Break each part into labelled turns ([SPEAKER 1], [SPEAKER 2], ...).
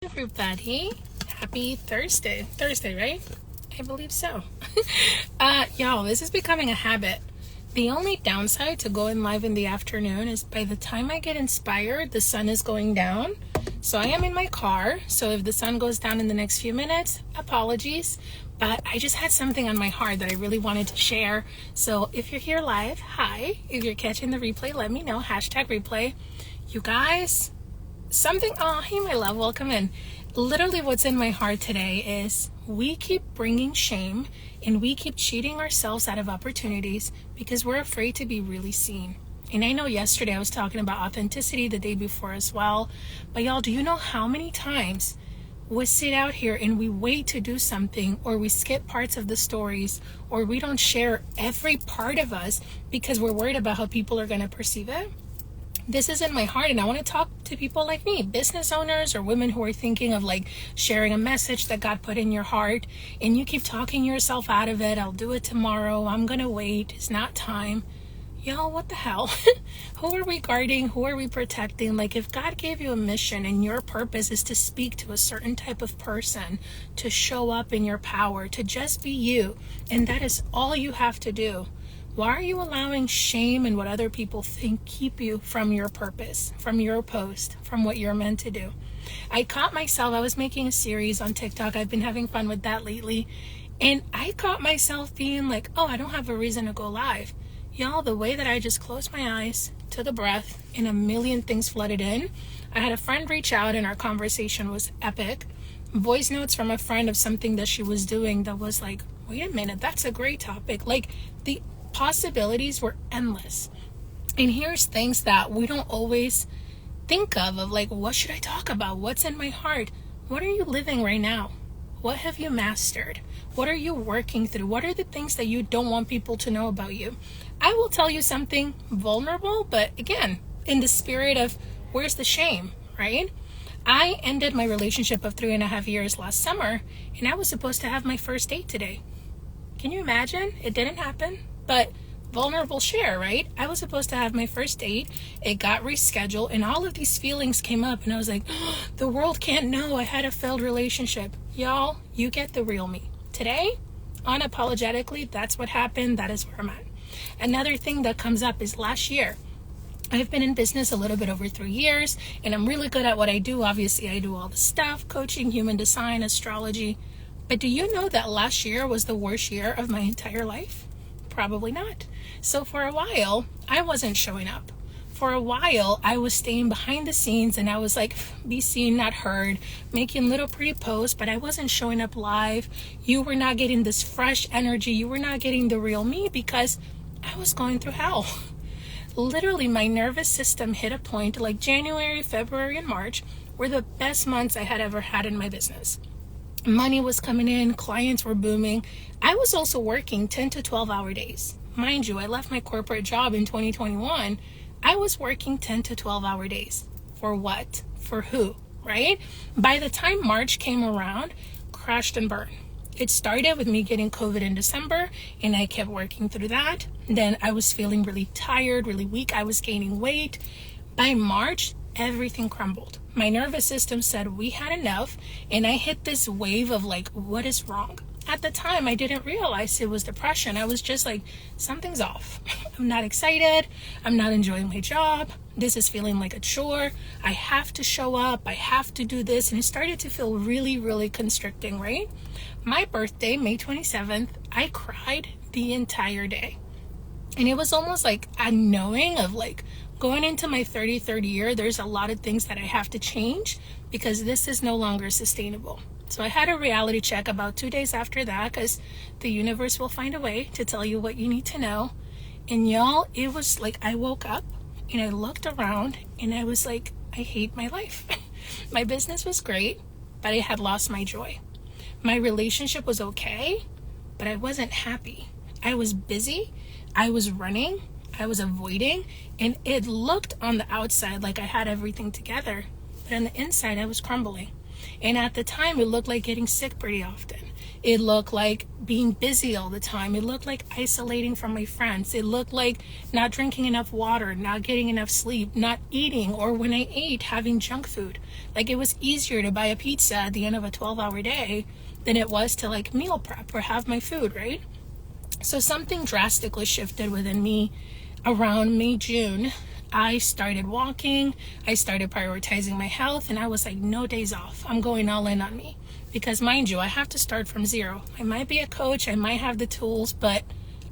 [SPEAKER 1] Everybody, happy Thursday, right? I believe so. Y'all, this is becoming a habit. The only downside to going live in the afternoon is by the time I get inspired, the sun is going down. So I am in my car, so if the sun goes down in the next few minutes, apologies, but I just had something on my heart that I really wanted to share. So if you're here live, hi. If you're catching the replay, let me know, #replay. You guys, hey my love, welcome in. Literally what's in my heart today is we keep bringing shame and we keep cheating ourselves out of opportunities because we're afraid to be really seen. And I know yesterday I was talking about authenticity, the day before as well, but y'all, do you know how many times we sit out here and we wait to do something, or we skip parts of the stories, or we don't share every part of us because we're worried about how people are going to perceive it? This is in my heart, and I want to talk to people like me, business owners or women who are thinking of like sharing a message that God put in your heart, and you keep talking yourself out of it. I'll do it tomorrow. I'm going to wait. It's not time. Y'all, what the hell? Who are we guarding? Who are we protecting? Like, if God gave you a mission and your purpose is to speak to a certain type of person, to show up in your power, to just be you, and that is all you have to do, why are you allowing shame and what other people think keep you from your purpose, from your post, from what you're meant to do? I caught myself, I was making a series on TikTok. I've been having fun with that lately. And I caught myself being like, oh, I don't have a reason to go live. Y'all, the way that I just closed my eyes, took a breath, and a million things flooded in. I had a friend reach out and our conversation was epic. Voice notes from a friend of something that she was doing that was like, wait a minute, that's a great topic. Like, the possibilities were endless. And here's things that we don't always think of like, what should I talk about? What's in my heart? What are you living right now? What have you mastered? What are you working through? What are the things that you don't want people to know about you? I will tell you something vulnerable, but again, in the spirit of where's the shame, right? I ended my relationship of 3.5 years last summer, and I was supposed to have my first date today. Can you imagine? It didn't happen. But vulnerable share, right? I was supposed to have my first date. It got rescheduled, and all of these feelings came up, and I was like, oh, the world can't know I had a failed relationship. Y'all, you get the real me. Today, unapologetically, that's what happened. That is where I'm at. Another thing that comes up is last year. I've been in business a little bit over 3 years, and I'm really good at what I do. Obviously, I do all the stuff, coaching, human design, astrology. But do you know that last year was the worst year of my entire life? Probably not. So for a while, I wasn't showing up. For a while, I was staying behind the scenes, and I was like, be seen, not heard, making little pretty posts, but I wasn't showing up live. You were not getting this fresh energy. You were not getting the real me because I was going through hell. Literally, my nervous system hit a point like January, February, and March were the best months I had ever had in my business. Money was coming in, clients were booming. I was also working 10 to 12 hour days. Mind you, I left my corporate job in 2021. I was working 10 to 12 hour days. For what? For who? Right? By the time March came around, crashed and burned. It started with me getting COVID in December, and I kept working through that. Then I was feeling really tired, really weak. I was gaining weight. By March, everything crumbled. My nervous system said we had enough, and I hit this wave of like, what is wrong? At the time, I didn't realize it was depression. I was just like, something's off. I'm not excited. I'm not enjoying my job. This is feeling like a chore. I have to show up. I have to do this. And it started to feel really, really constricting, right? My birthday, May 27th, I cried the entire day. And it was almost like a knowing of like, going into my 33rd year, there's a lot of things that I have to change because this is no longer sustainable. So I had a reality check about 2 days after that because the universe will find a way to tell you what you need to know. And y'all, it was like I woke up and I looked around and I was like, I hate my life. My business was great, but I had lost my joy. My relationship was okay, but I wasn't happy. I was busy. I was running. I was avoiding, and it looked on the outside like I had everything together, but on the inside I was crumbling. And at the time, it looked like getting sick pretty often. It looked like being busy all the time. It looked like isolating from my friends. It looked like not drinking enough water, not getting enough sleep, not eating, or when I ate, having junk food. Like, it was easier to buy a pizza at the end of a 12-hour day than it was to like meal prep or have my food, right? So something drastically shifted within me around May, June. I started walking, I started prioritizing my health, and I was like, no days off. I'm going all in on me. Because mind you, I have to start from zero. I might be a coach, I might have the tools, but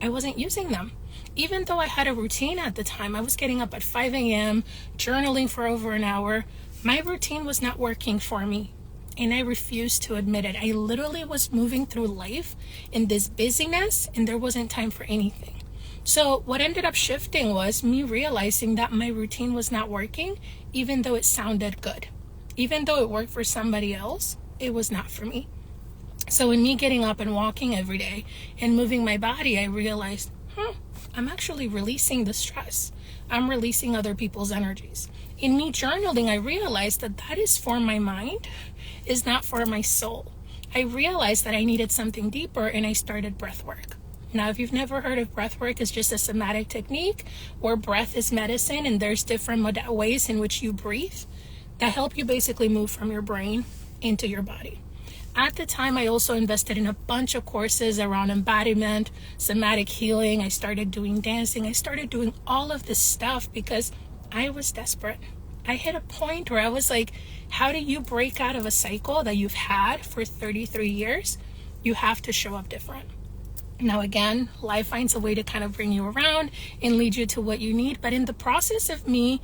[SPEAKER 1] I wasn't using them. Even though I had a routine at the time, I was getting up at 5 a.m., journaling for over an hour. My routine was not working for me, and I refused to admit it. I literally was moving through life in this busyness, and there wasn't time for anything. So what ended up shifting was me realizing that my routine was not working, even though it sounded good. Even though it worked for somebody else, it was not for me. So in me getting up and walking every day and moving my body, I realized, I'm actually releasing the stress. I'm releasing other people's energies. In me journaling, I realized that that is for my mind, is not for my soul. I realized that I needed something deeper, and I started breath work. Now, if you've never heard of breath work, it's just a somatic technique where breath is medicine, and there's different ways in which you breathe that help you basically move from your brain into your body. At the time, I also invested in a bunch of courses around embodiment, somatic healing. I started doing dancing. I started doing all of this stuff because I was desperate. I hit a point where I was like, how do you break out of a cycle that you've had for 33 years? You have to show up different. Now, again, life finds a way to kind of bring you around and lead you to what you need. But in the process of me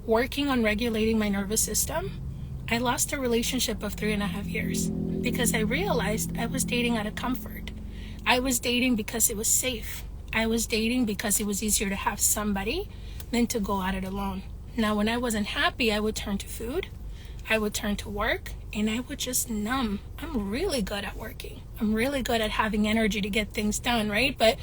[SPEAKER 1] working on regulating my nervous system, I lost a relationship of 3.5 years because I realized I was dating out of comfort. I was dating because it was safe. I was dating because it was easier to have somebody than to go at it alone. Now, when I wasn't happy, I would turn to food, I would turn to work, and I would just numb. I'm really good at working. I'm really good at having energy to get things done, right? But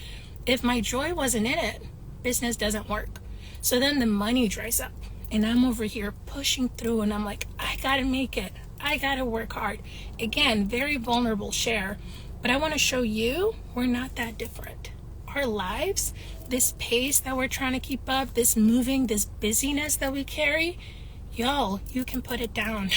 [SPEAKER 1] if my joy wasn't in it, business doesn't work. So then the money dries up, and I'm over here pushing through, and I'm like, I gotta make it. I gotta work hard. Again, very vulnerable share, but I want to show you we're not that different. Our lives, this pace that we're trying to keep up, this moving, this busyness that we carry, y'all, you can put it down.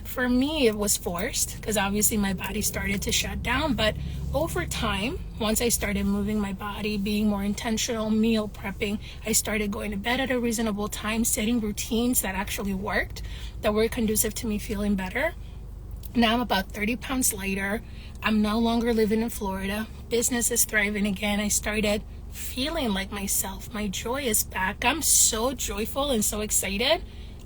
[SPEAKER 1] For me, it was forced because obviously my body started to shut down. But over time, once I started moving my body, being more intentional, meal prepping, I started going to bed at a reasonable time, setting routines that actually worked, that were conducive to me feeling better. Now I'm about 30 pounds lighter. I'm no longer living in Florida. Business is thriving again. I started feeling like myself. My joy is back. I'm so joyful and so excited.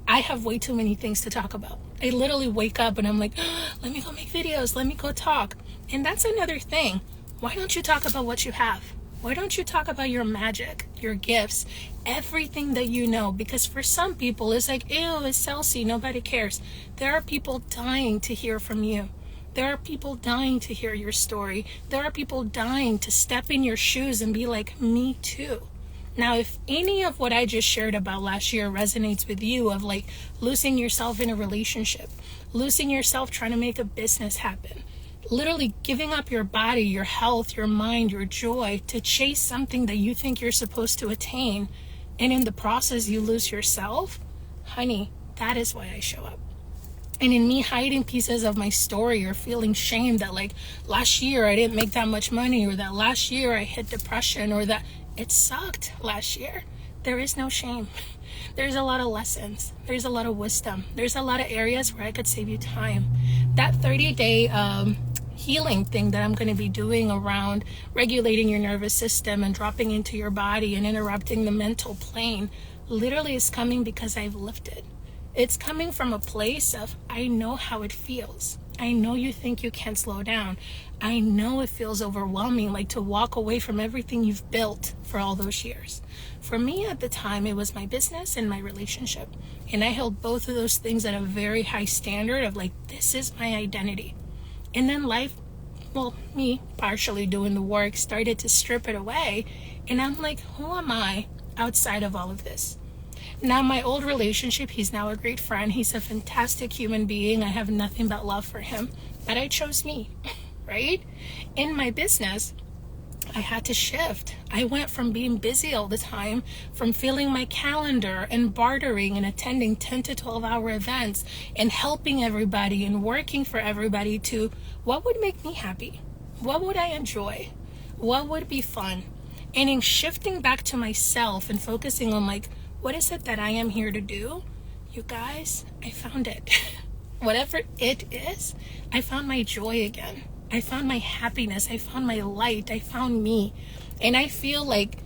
[SPEAKER 1] I have way too many things to talk about. I literally wake up and I'm like, let me go make videos. Let me go talk. And that's another thing. Why don't you talk about what you have? Why don't you talk about your magic, your gifts, everything that you know? Because for some people, it's like, ew, it's Celsi, nobody cares. There are people dying to hear from you. There are people dying to hear your story. There are people dying to step in your shoes and be like, me too. Now, if any of what I just shared about last year resonates with you, of like losing yourself in a relationship, losing yourself trying to make a business happen, literally giving up your body, your health, your mind, your joy to chase something that you think you're supposed to attain, and in the process you lose yourself, honey, that is why I show up. And in me hiding pieces of my story or feeling shame that like last year I didn't make that much money, or that last year I hit depression, or that it sucked last year, there is no shame. There's a lot of lessons. There's a lot of wisdom. There's a lot of areas where I could save you time. That 30-day healing thing that I'm going to be doing around regulating your nervous system and dropping into your body and interrupting the mental plane literally is coming because I've lived it. It's coming from a place of, I know how it feels. I know you think you can't slow down. I know it feels overwhelming, like to walk away from everything you've built for all those years. For me at the time, it was my business and my relationship. And I held both of those things at a very high standard of like, this is my identity. And then life, well, me partially doing the work, started to strip it away. And I'm like, who am I outside of all of this? Now, my old relationship, he's now a great friend. He's a fantastic human being. I have nothing but love for him. But I chose me. right? In my business, I had to shift. I went from being busy all the time, from filling my calendar and bartering and attending 10 to 12 hour events and helping everybody and working for everybody, to what would make me happy? What would I enjoy? What would be fun? And in shifting back to myself and focusing on like, what is it that I am here to do? You guys, I found it. Whatever it is, I found my joy again. I found my happiness. I found my light. I found me. And I feel like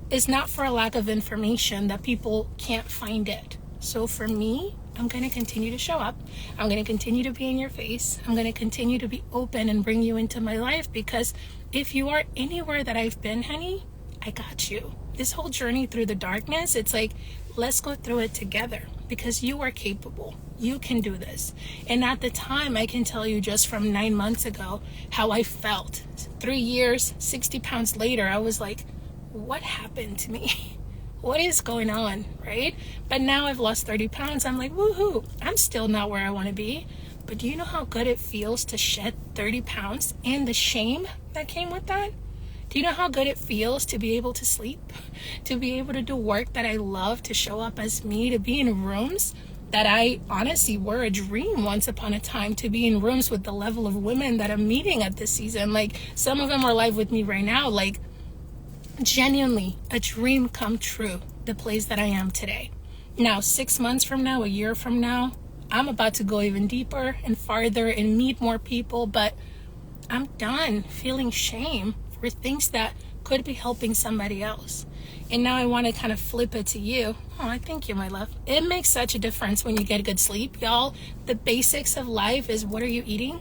[SPEAKER 1] it's not for a lack of information that people can't find it. So for me, I'm going to continue to show up. I'm going to continue to be in your face. I'm going to continue to be open and bring you into my life, because if you are anywhere that I've been, honey, I got you. This whole journey through the darkness, it's like, let's go through it together, because you are capable. You can do this. And at the time, I can tell you just from 9 months ago how I felt. 3 years, 60 pounds later, I was like, what happened to me? What is going on, right? But now I've lost 30 pounds. I'm like, woohoo. I'm still not where I want to be. But do you know how good it feels to shed 30 pounds and the shame that came with that? Do you know how good it feels to be able to sleep, to be able to do work that I love, to show up as me, to be in rooms that I honestly were a dream once upon a time, to be in rooms with the level of women that I'm meeting at this season? Like, some of them are live with me right now. Like, genuinely a dream come true, the place that I am today. Now, 6 months from now, a year from now, I'm about to go even deeper and farther and meet more people, but I'm done feeling shame for things that could be helping somebody else. And now I want to kind of flip it to you. Oh, I thank you, my love. It makes such a difference when you get good sleep, y'all. The basics of life is, what are you eating?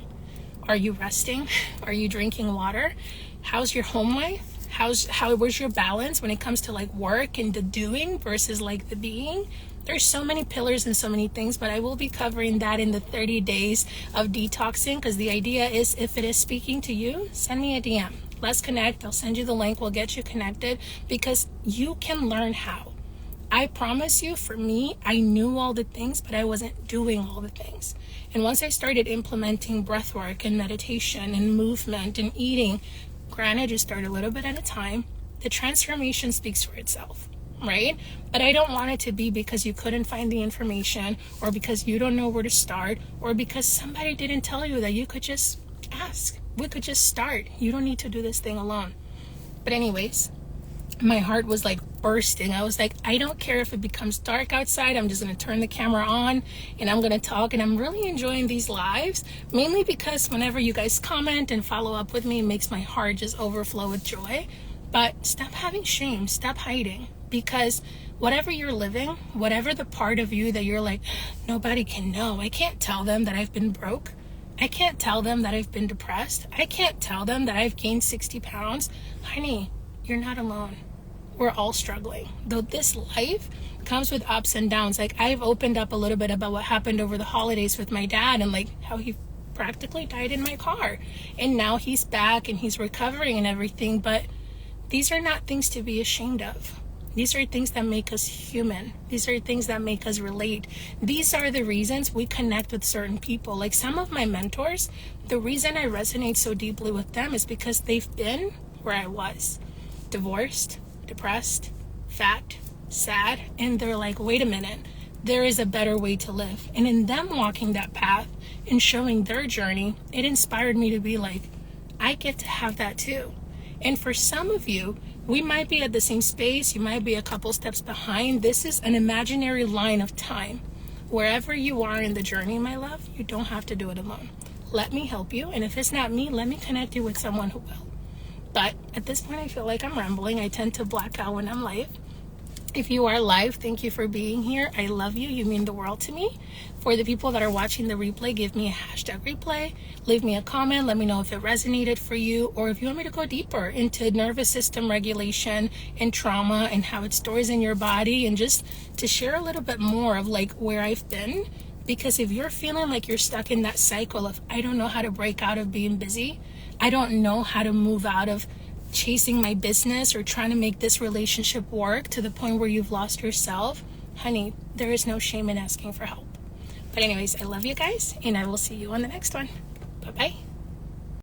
[SPEAKER 1] Are you resting? Are you drinking water? How's your home life? Where's your balance when it comes to like work and the doing versus like the being? There's so many pillars and so many things, but I will be covering that in the 30 days of detoxing, because the idea is, if it is speaking to you, send me a DM. Let's connect. I'll send you the link. We'll get you connected, because you can learn how. I promise you, for me, I knew all the things, but I wasn't doing all the things. And once I started implementing breath work and meditation and movement and eating, granted, just start a little bit at a time, the transformation speaks for itself, right? But I don't want it to be because you couldn't find the information, or because you don't know where to start, or because somebody didn't tell you that you could just ask. We could just start. You don't need to do this thing alone. But anyways, my heart was like bursting. I was like, I don't care if it becomes dark outside. I'm just going to turn the camera on and I'm going to talk. And I'm really enjoying these lives, mainly because whenever you guys comment and follow up with me, it makes my heart just overflow with joy. But stop having shame. Stop hiding. Because whatever you're living, whatever the part of you that you're like, nobody can know. I can't tell them that I've been broke. I can't tell them that I've been depressed. I can't tell them that I've gained 60 pounds. Honey, you're not alone. We're all struggling. Though this life comes with ups and downs. Like, I've opened up a little bit about what happened over the holidays with my dad, and like how he practically died in my car. And now he's back and he's recovering and everything. But these are not things to be ashamed of. These are things that make us human. These are things that make us relate. These are the reasons we connect with certain people. Like some of my mentors, the reason I resonate so deeply with them is because they've been where I was. Divorced, depressed, fat, sad, and they're like, wait a minute, there is a better way to live. And in them walking that path and showing their journey, it inspired me to be like, I get to have that too. And for some of you, we might be at the same space. You might be a couple steps behind. This is an imaginary line of time. Wherever you are in the journey, my love, you don't have to do it alone. Let me help you. And if it's not me, let me connect you with someone who will. But at this point, I feel like I'm rambling. I tend to black out when I'm live. If you are live, thank you for being here. I love you. You mean the world to me. For the people that are watching the replay, give me a #replay. Leave me a comment. Let me know if it resonated for you, or if you want me to go deeper into nervous system regulation and trauma and how it stores in your body, and just to share a little bit more of like where I've been. Because if you're feeling like you're stuck in that cycle of, I don't know how to break out of being busy, I don't know how to move out of chasing my business or trying to make this relationship work to the point where you've lost yourself, honey, there is no shame in asking for help. But anyways, I love you guys, and I will see you on the next one. Bye-bye.